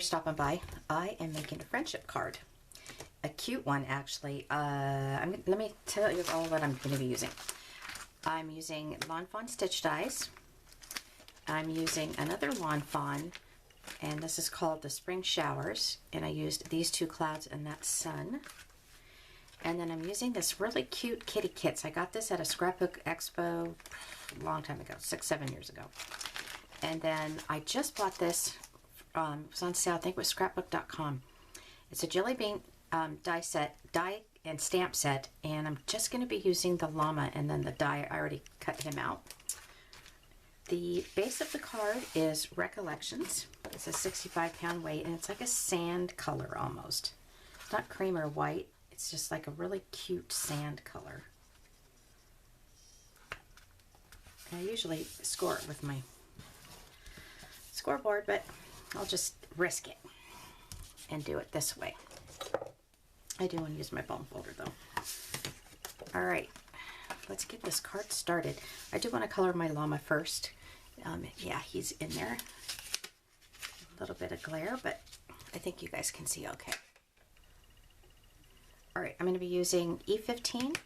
for stopping by. I am making a friendship card. A cute one, actually. Let me tell you all what I'm going to be using. I'm using Lawn Fawn stitch dies. I'm using another Lawn Fawn, and this is called the Spring Showers. And I used these two clouds and that sun. And then I'm using this really cute kitty kits. I got this at a scrapbook expo a long time ago, 6-7 years ago. And then I just bought this. It was on sale. I think it was scrapbook.com. It's a Jillibean die and stamp set, and I'm just going to be using the llama and then the die. I already cut him out. The base of the card is Recollections. It's a 65-pound weight, and it's like a sand color almost. It's not cream or white. It's just like a really cute sand color. And I usually score it with my scoreboard, but I'll just risk it and do it this way. I do want to use my bone folder though. All right, let's get this card started. I do want to color my llama first. Yeah, he's in there. A little bit of glare, but I think you guys can see okay. All right, I'm going to be using E15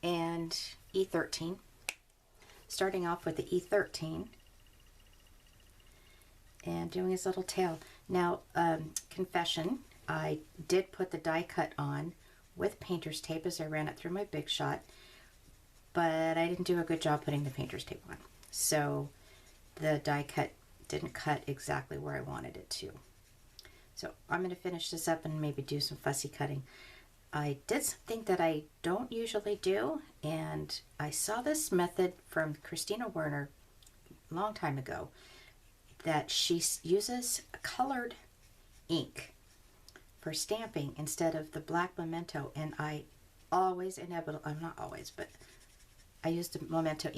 and E13. Starting off with the E13 and doing his little tail. Now, confession, I did put the die cut on with painter's tape as I ran it through my Big Shot, but I didn't do a good job putting the painter's tape on. So the die cut didn't cut exactly where I wanted it to. So I'm going to finish this up and maybe do some fussy cutting. I did something that I don't usually do, and I saw this method from Christina Werner a long time ago, that she uses colored ink for stamping instead of the black Memento, and I always I'm not always, but I use the Memento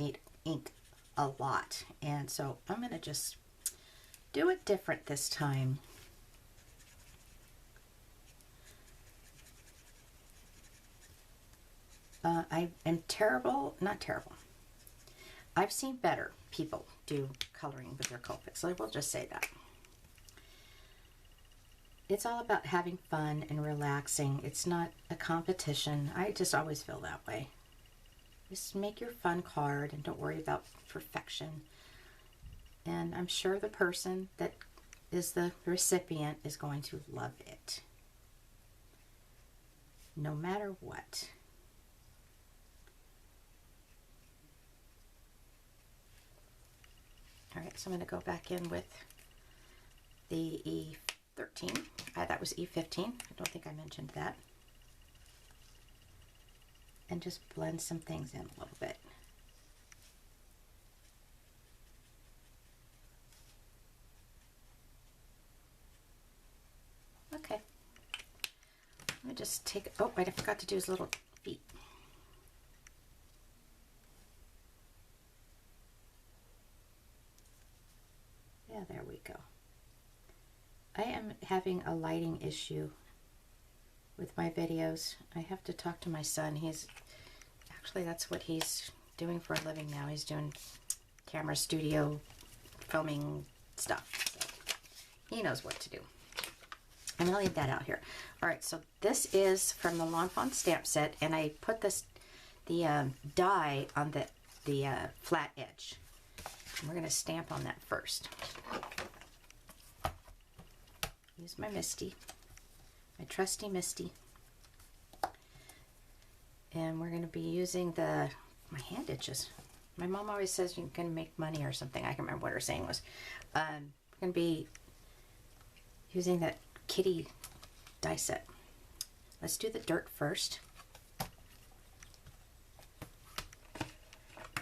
ink a lot, and so I'm going to just do it different this time. I am not terrible. I've seen better people do coloring with their Copics, so I will just say that. It's all about having fun and relaxing. It's not a competition. I just always feel that way. Just make your fun card and don't worry about perfection. And I'm sure the person that is the recipient is going to love it, no matter what. All right, so I'm going to go back in with the E13. That was E15. I don't think I mentioned that. And just blend some things in a little bit. Okay. Let me just take, oh, I forgot to do his little feet. Yeah, there we go. I am having a lighting issue with my videos. I have to talk to my son. That's what he's doing for a living now. He's doing camera studio filming stuff. So he knows what to do. I'm gonna leave that out here. All right, so this is from the Lawn Fawn stamp set, and I put the die on the flat edge. And we're gonna stamp on that first. Use my Misty, my trusty Misty. And we're going to be using my hand itches. My mom always says you can make money or something. I can't remember what her saying was. We're going to be using that kitty die set. Let's do the dirt first.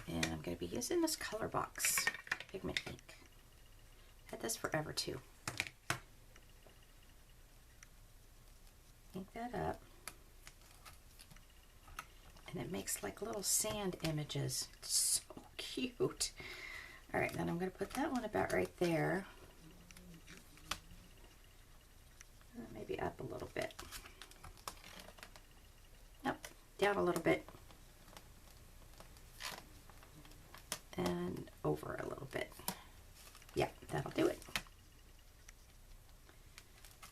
And I'm going to be using this color box pigment ink. Had this forever too. Ink that up. And it makes like little sand images. It's so cute. All right, then I'm going to put that one about right there. Maybe up a little bit. Nope, down a little bit. And over a little bit. Yeah, that'll do it.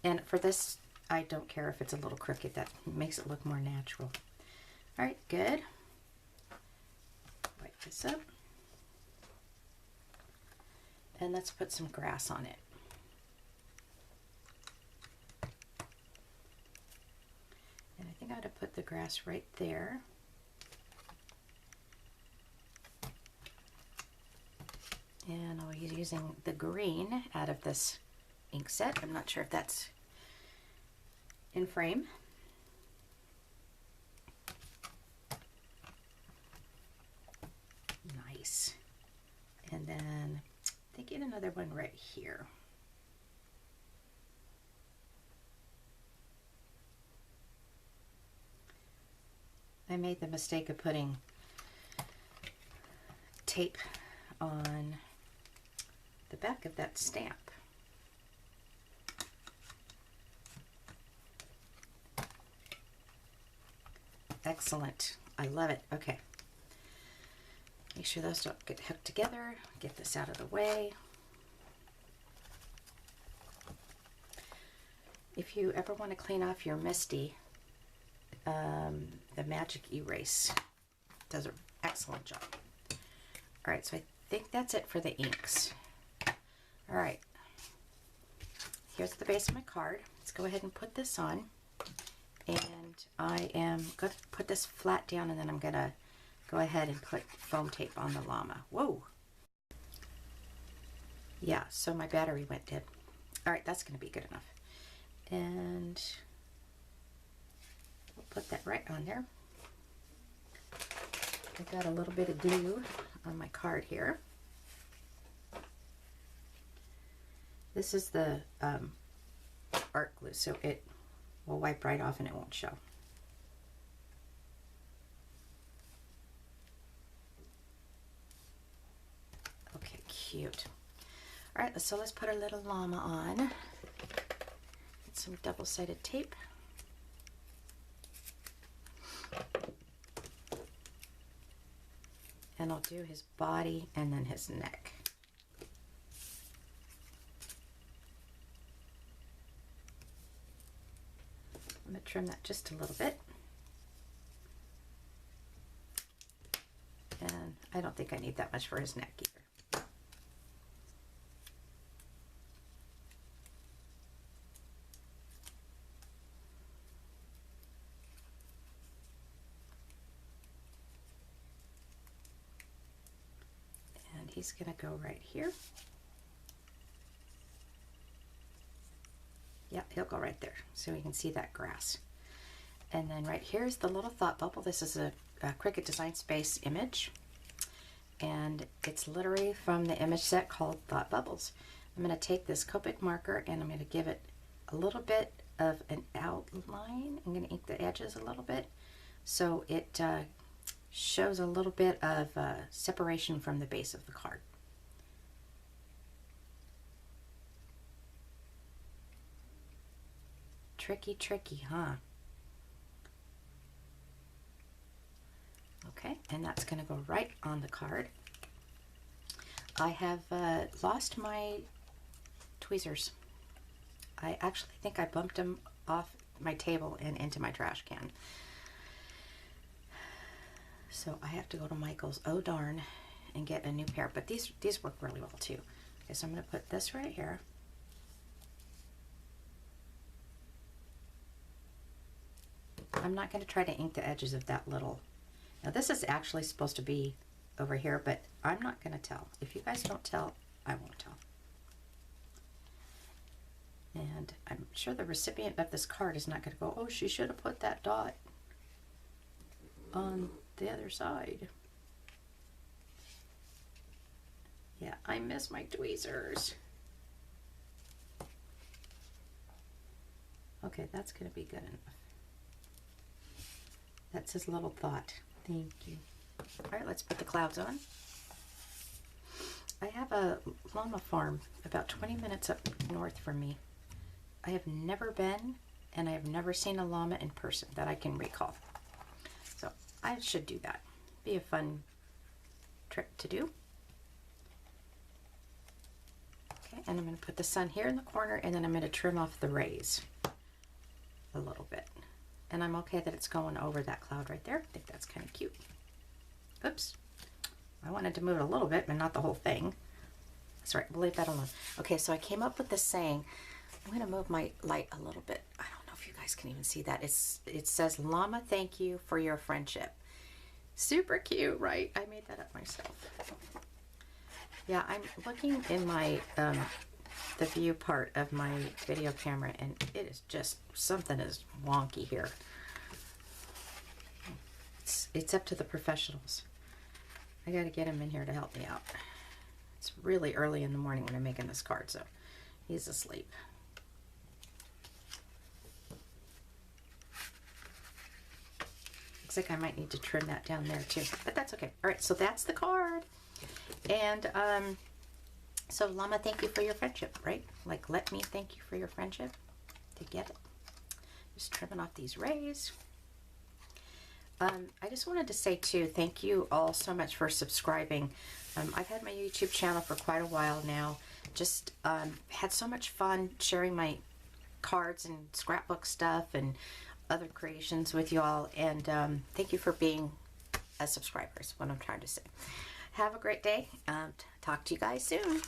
And for this, I don't care if it's a little crooked. That makes it look more natural. All right, good. Wipe this up. And let's put some grass on it. And I think I ought to put the grass right there. And I'll be using the green out of this ink set. I'm not sure if that's in frame. Nice. And then I think get another one right here. I made the mistake of putting tape on the back of that stamp. Excellent. I love it. Okay. Make sure those don't get hooked together. Get this out of the way. If you ever want to clean off your Misty, the Magic Erase does an excellent job. All right, so I think that's it for the inks. All right, here's the base of my card. Let's go ahead and put this on. And I am going to put this flat down, and then I'm going to go ahead and put foam tape on the llama. Whoa! Yeah, so my battery went dead. All right, that's going to be good enough. And we'll put that right on there. I've got a little bit of glue on my card here. This is the art glue, so it will wipe right off and it won't show. Okay, cute. All right, so let's put our little llama on. Get some double-sided tape. And I'll do his body and then his neck. I'm going to trim that just a little bit. And I don't think I need that much for his neck either. And he's going to go right here. Yep, he'll go right there, so we can see that grass. And then right here is the little thought bubble. This is a Cricut Design Space image, and it's literally from the image set called Thought Bubbles. I'm going to take this Copic marker and I'm going to give it a little bit of an outline. I'm going to ink the edges a little bit so it shows a little bit of separation from the base of the card. Tricky, tricky, huh? Okay, and that's going to go right on the card. I have lost my tweezers. I actually think I bumped them off my table and into my trash can. So I have to go to Michael's, oh darn, and get a new pair. But these work really well too. Okay, so I'm going to put this right here. I'm not going to try to ink the edges of that little. Now this is actually supposed to be over here, but I'm not going to tell. If you guys don't tell, I won't tell. And I'm sure the recipient of this card is not going to go, oh, she should have put that dot on the other side. Yeah, I miss my tweezers. Okay, that's going to be good enough. That's his little thought. Thank you. All right, let's put the clouds on. I have a llama farm about 20 minutes up north from me. I have never been, and I have never seen a llama in person that I can recall. So I should do that. Be a fun trip to do. Okay, and I'm going to put the sun here in the corner, and then I'm going to trim off the rays a little bit. And I'm okay that it's going over that cloud right there. I think that's kind of cute. Oops. I wanted to move it a little bit, but not the whole thing. That's right, we'll leave that alone. Okay, so I came up with this saying. I'm going to move my light a little bit. I don't know if you guys can even see that. It says, Llama, thank you for your friendship. Super cute, right? I made that up myself. Yeah, I'm looking in my, the view part of my video camera, and it is just, something is wonky here. It's up to the professionals. I got to get him in here to help me out. It's really early in the morning when I'm making this card, so he's asleep. Looks like I might need to trim that down there too, but that's okay. All right, so that's the card. And so Llama, thank you for your friendship, right? Like, let me thank you for your friendship. To get it. Just trimming off these rays. I just wanted to say too, thank you all so much for subscribing. I've had my YouTube channel for quite a while now. Just had so much fun sharing my cards and scrapbook stuff and other creations with you all. And thank you for being a subscriber is what I'm trying to say. Have a great day. Talk to you guys soon.